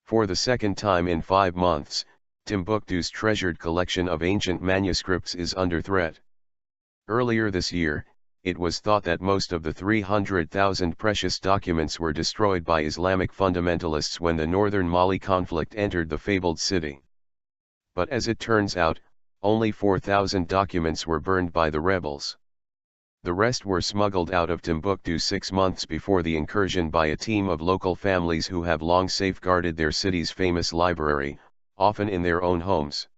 For the second time in 5 months, Timbuktu's treasured collection of ancient manuscripts is under threat. Earlier this year, it was thought that most of the 300,000 precious documents were destroyed by Islamic fundamentalists when the northern Mali conflict entered the fabled city. But as it turns out, only 4,000 documents were burned by the rebels. The rest were smuggled out of Timbuktu 6 months before the incursion by a team of local families who have long safeguarded their city's famous library, often in their own homes.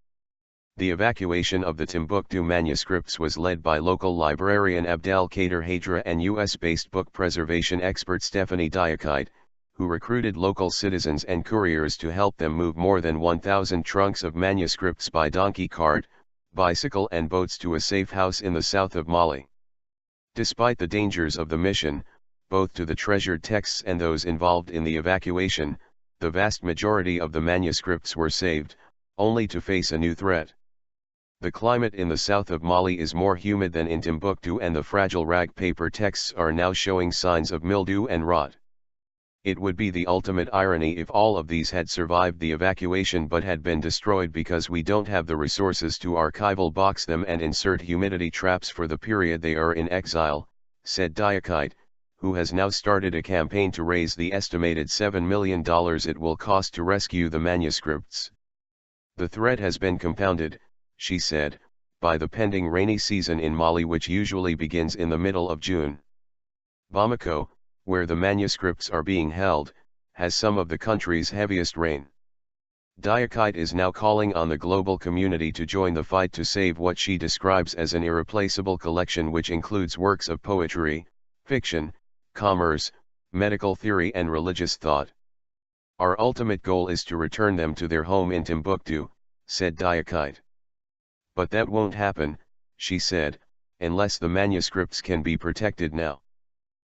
The evacuation of the Timbuktu manuscripts was led by local librarian Abdel, Kader, Haidra and US-based book preservation expert Stephanie Diakité, who recruited local citizens and couriers to help them move more than 1,000 trunks of manuscripts by donkey cart, bicycle and boats to a safe house in the south of Mali. Despite the dangers of the mission, both to the treasured texts and those involved in the evacuation, the vast majority of the manuscripts were saved, only to face a new threat. The climate in the south of Mali is more humid than in Timbuktu, and the fragile rag paper texts are now showing signs of mildew and rot. It would be the ultimate irony if all of these had survived the evacuation but had been destroyed because we don't have the resources to archival box them and insert humidity traps for the period they are in exile, said Diakité, who has now started a campaign to raise the estimated $7 million it will cost to rescue the manuscripts. The threat has been compounded, she said, by the pending rainy season in Mali, which usually begins in the middle of June. Bamako, where the manuscripts are being held, has some of the country's heaviest rain. Diakité is now calling on the global community to join the fight to save what she describes as an irreplaceable collection, which includes works of poetry, fiction, commerce, medical theory and religious thought. Our ultimate goal is to return them to their home in Timbuktu, said Diakité. But that won't happen, she said, unless the manuscripts can be protected now.